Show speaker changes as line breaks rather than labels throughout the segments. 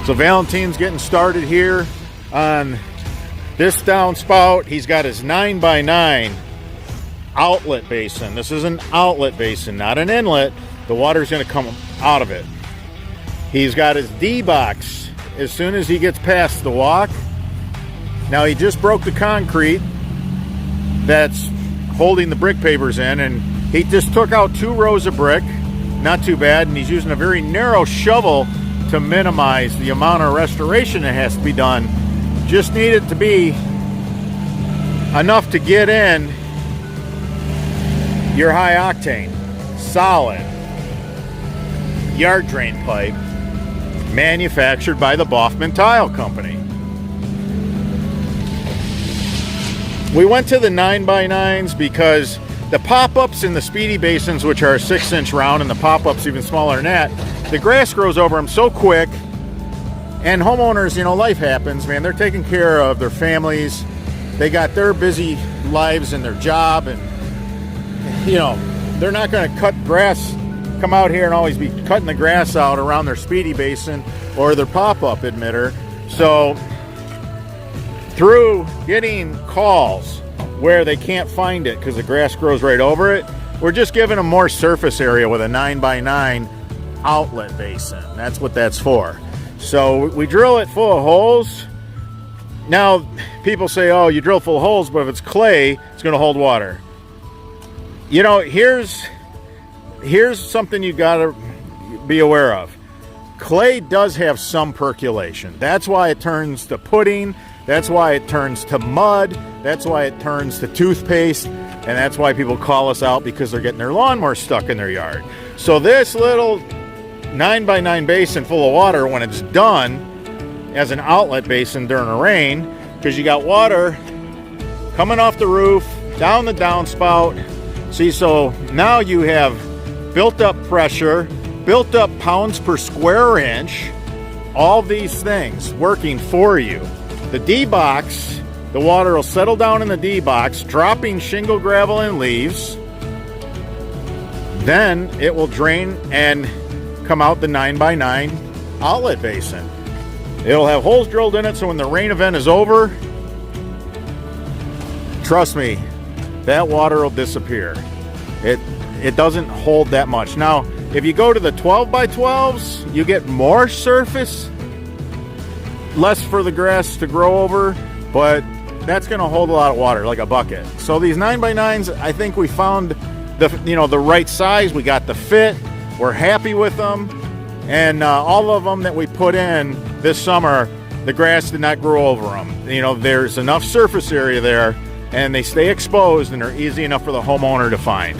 So Valentine's getting started here on this downspout. He's got his 9x9 outlet basin. This is an outlet basin, not an inlet. The water's going to come out of it. He's got his D-box as soon as he gets past the walk. Now he just broke the concrete that's holding the brick pavers in, and he just took out 2 rows of brick. Not too bad, and he's using a very narrow shovel to minimize the amount of restoration that has to be done. Just need it to be enough to get in your high octane, solid yard drain pipe manufactured by the Boffman Tile Company. We went to the 9x9s because the pop-ups in the speedy basins, which are 6-inch round, and the pop-ups even smaller than that, the grass grows over them so quick. And homeowners, you know, life happens, man. They're taking care of their families. They got their busy lives and their job, and, you know, they're not going to cut grass, come out here and always be cutting the grass out around their speedy basin or their pop-up emitter. So through getting calls where they can't find it because the grass grows right over it, we're just giving them more surface area with a 9x9 outlet basin. That's what that's for. So we drill it full of holes. Now people say, oh, you drill full of holes, but if it's clay, it's going to hold water. You know, here's something you got to be aware of. Clay does have some percolation. That's why it turns to pudding. That's why it turns to mud. That's why it turns to toothpaste. And that's why people call us out, because they're getting their lawnmower stuck in their yard. So this little 9x9 basin full of water, when it's done as an outlet basin during a rain, because you got water coming off the roof, down the downspout. See, so now you have built up pressure, built up pounds per square inch, all these things working for you. The D-box, the water will settle down in the D-box, dropping shingle, gravel, and leaves. Then it will drain and come out the 9x9 outlet basin. It'll have holes drilled in it, so when the rain event is over, trust me, that water will disappear. It doesn't hold that much. Now, if you go to the 12x12s, you get more surface, less for the grass to grow over, but that's going to hold a lot of water, like a bucket. So these 9x9s, I think we found the right size. We got the fit. We're happy with them, and all of them that we put in this summer, the grass did not grow over them. You know, there's enough surface area there, and they stay exposed, and they're easy enough for the homeowner to find.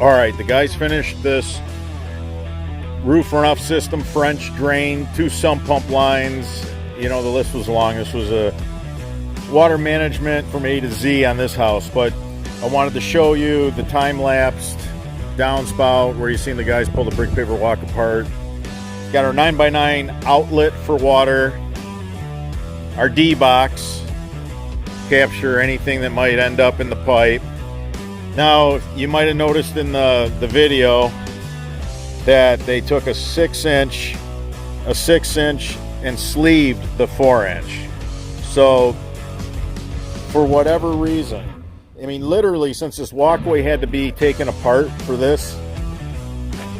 All right, the guys finished this roof runoff system, French drain, 2 sump pump lines. You know, the list was long. This was a water management from A to Z on this house, but I wanted to show you the time-lapsed downspout where you've seen the guys pull the brick paver walk apart. Got our 9x9 outlet for water, our D box, capture anything that might end up in the pipe. Now, you might have noticed in the video that they took a 6-inch and sleeved the 4-inch. So, for whatever reason, I mean, literally, since this walkway had to be taken apart for this,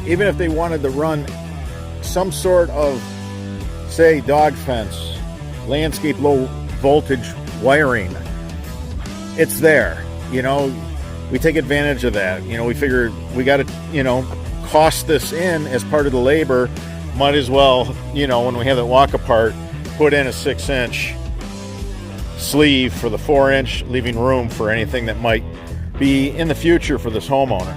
even if they wanted to run some sort of, say, dog fence, landscape low voltage wiring, it's there. You know, we take advantage of that. You know, we figured we got to, you know, cost this in as part of the labor. Might as well, you know, when we have that walk apart, put in a 6-inch sleeve for the 4-inch, leaving room for anything that might be in the future for this homeowner.